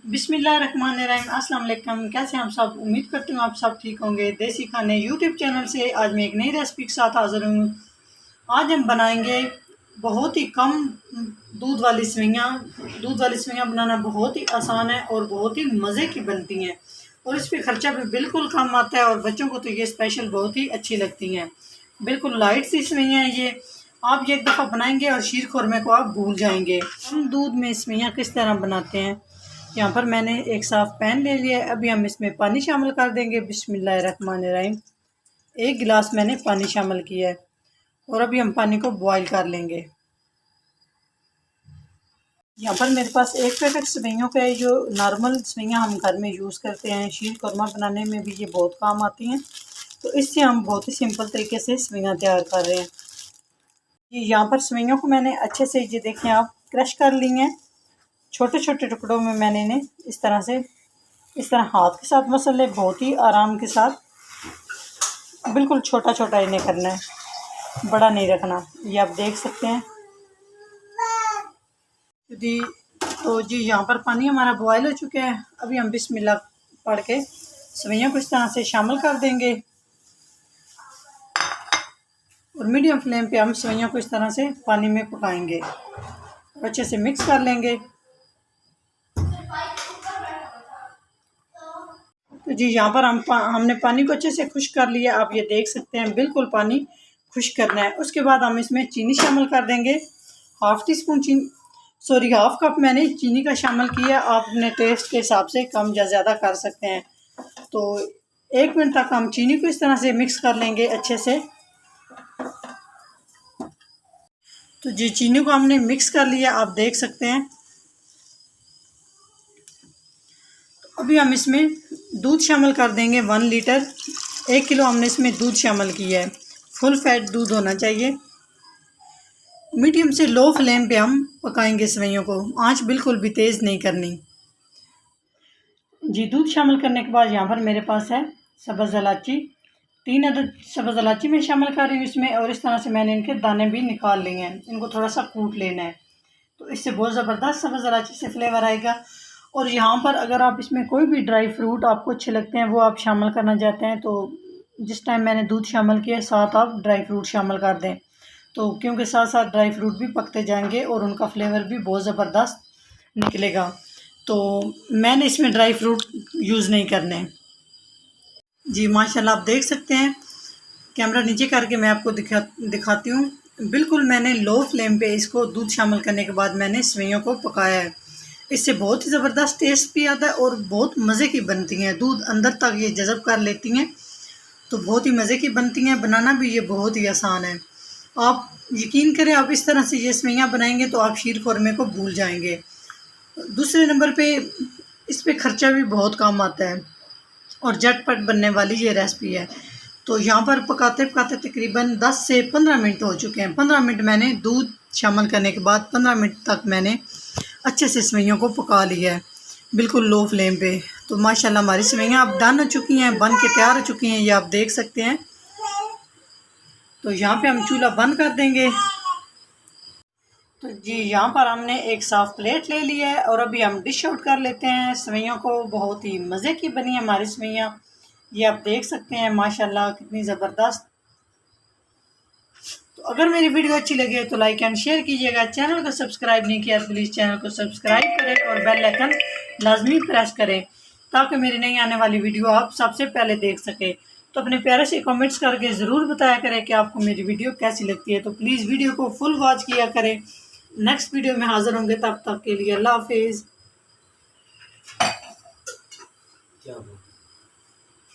बिस्मिल्लाहिर्रहमानिर्रहीम। अस्सलाम वालेकुम। कैसे हम सब? उम्मीद करती हूँ आप सब ठीक होंगे। देसी खाने यूट्यूब चैनल से आज मैं एक नई रेसिपी के साथ हाज़िर हूँ। आज हम बनाएंगे बहुत ही कम दूध वाली सेवइयाँ। दूध वाली सेवइयाँ बनाना बहुत ही आसान है और बहुत ही मज़े की बनती हैं और इस पर ख़र्चा भी बिल्कुल कम आता है और बच्चों को तो ये स्पेशल बहुत ही अच्छी लगती हैं। बिल्कुल लाइट सी सेवइयाँ हैं ये। आप ये एक दफ़ा बनाएंगे और शीर खुरमे को आप भूल जाएंगे। हम दूध में सेवइयाँ किस तरह बनाते हैं। यहाँ पर मैंने एक साफ़ पैन ले लिया है। अभी हम इसमें पानी शामिल कर देंगे। बिस्मिल्लाहिर्रहमानिर्रहीम। 1 गिलास मैंने पानी शामिल किया है और अभी हम पानी को बॉईल कर लेंगे। यहाँ पर मेरे पास एक पैकेट सेवइयों का है, जो नॉर्मल सेवइयाँ हम घर में यूज़ करते हैं। शीर खुरमा बनाने में भी ये बहुत काम आती हैं, तो इससे हम बहुत ही सिंपल तरीके से सेवइयाँ तैयार कर रहे हैं। यहाँ पर सेवइयों को मैंने अच्छे से, ये देखें आप, क्रश कर ली हैं। छोटे छोटे टुकड़ों में मैंने इन्हें इस तरह हाथ के साथ मसल ले, बहुत ही आराम के साथ। बिल्कुल छोटा छोटा इन्हें करना है, बड़ा नहीं रखना। ये आप देख सकते हैं जी। तो जी यहाँ पर पानी हमारा बॉयल हो चुका है। अभी हम बिस्मिल्लाह पढ़ के सेवइयों को इस तरह से शामिल कर देंगे और मीडियम फ्लेम पे हम सेवइयों को इस तरह से पानी में पकाएंगे और अच्छे से मिक्स कर लेंगे। तो जी यहाँ पर हमने पानी को अच्छे से खुश्क कर लिया। आप ये देख सकते हैं, बिल्कुल पानी खुश्क करना है। उसके बाद हम इसमें चीनी शामिल कर देंगे। हाफ़ कप मैंने चीनी का शामिल किया। आप अपने टेस्ट के हिसाब से कम या ज़्यादा कर सकते हैं। तो 1 मिनट तक हम चीनी को इस तरह से मिक्स कर लेंगे अच्छे से। तो जी चीनी को हमने मिक्स कर लिया, आप देख सकते हैं। अभी हम इसमें दूध शामिल कर देंगे 1 लीटर। 1 किलो हमने इसमें दूध शामिल किया है। फुल फैट दूध होना चाहिए। मीडियम से लो फ्लेम पे हम पकाएंगे सेवइयों को, आंच बिल्कुल भी तेज़ नहीं करनी। जी दूध शामिल करने के बाद यहाँ पर मेरे पास है सब्ज़ इलायची। 3 अदद सब्ज़ इलायची में शामिल कर रही हूँ इसमें, और इस तरह से मैंने इनके दाने भी निकाल लिए हैं। इनको थोड़ा सा कूट लेना है, तो इससे बहुत ज़बरदस्त सब्ज़ इलायची से फ्लेवर आएगा। और यहाँ पर अगर आप इसमें कोई भी ड्राई फ्रूट आपको अच्छे लगते हैं वो आप शामिल करना चाहते हैं, तो जिस टाइम मैंने दूध शामिल किया साथ आप ड्राई फ्रूट शामिल कर दें, तो क्योंकि साथ साथ ड्राई फ्रूट भी पकते जाएंगे और उनका फ्लेवर भी बहुत ज़बरदस्त निकलेगा। तो मैंने इसमें ड्राई फ्रूट यूज़ नहीं करने। जी माशाल्लाह आप देख सकते हैं। कैमरा नीचे करके मैं आपको दिखाती हूँ। बिल्कुल मैंने लो फ्लेम पे इसको दूध शामिल करने के बाद मैंने सेवइयों को पकाया है। इससे बहुत ही ज़बरदस्त टेस्ट भी आता है और बहुत मज़े की बनती हैं। दूध अंदर तक ये जज़ब कर लेती हैं, तो बहुत ही मज़े की बनती हैं। बनाना भी ये बहुत ही आसान है। आप यकीन करें, आप इस तरह से ये सेवइयाँ बनाएंगे तो आप शीर खुरमे को भूल जाएंगे। दूसरे नंबर पे इस पे ख़र्चा भी बहुत कम आता है और झटपट बनने वाली ये रेसिपी है। तो यहाँ पर पकाते पकाते तकरीबन 10 से 15 मिनट हो चुके हैं। 15 मिनट मैंने दूध शामिल करने के बाद 15 मिनट तक मैंने अच्छे से सेवइयों को पका लिया है, बिल्कुल लो फ्लेम पे। तो माशाल्लाह हमारी सेवइयाँ अब डन हो चुकी हैं, बन के तैयार हो चुकी हैं, ये आप देख सकते हैं। तो यहाँ पे हम चूल्हा बंद कर देंगे। तो जी यहाँ पर हमने एक साफ़ प्लेट ले लिया है और अभी हम डिश आउट कर लेते हैं सेवइयों को। बहुत ही मज़े की बनी है हमारी सेवइयाँ, ये आप देख सकते हैं माशाल्लाह कितनी ज़बरदस्त। तो अगर मेरी वीडियो अच्छी लगे तो लाइक एंड शेयर कीजिएगा। चैनल को सब्सक्राइब नहीं किया तो प्लीज़ चैनल को सब्सक्राइब करें और बेल आइकन लाजमी प्रेस करें, ताकि मेरी नई आने वाली वीडियो आप सबसे पहले देख सकें। तो अपने प्यारे से कमेंट्स करके ज़रूर बताया करें कि आपको मेरी वीडियो कैसी लगती है। तो प्लीज़ वीडियो को फुल वॉच किया करें। नेक्स्ट वीडियो में हाज़िर होंगे, तब तक के लिए अल्लाह हाफिज़।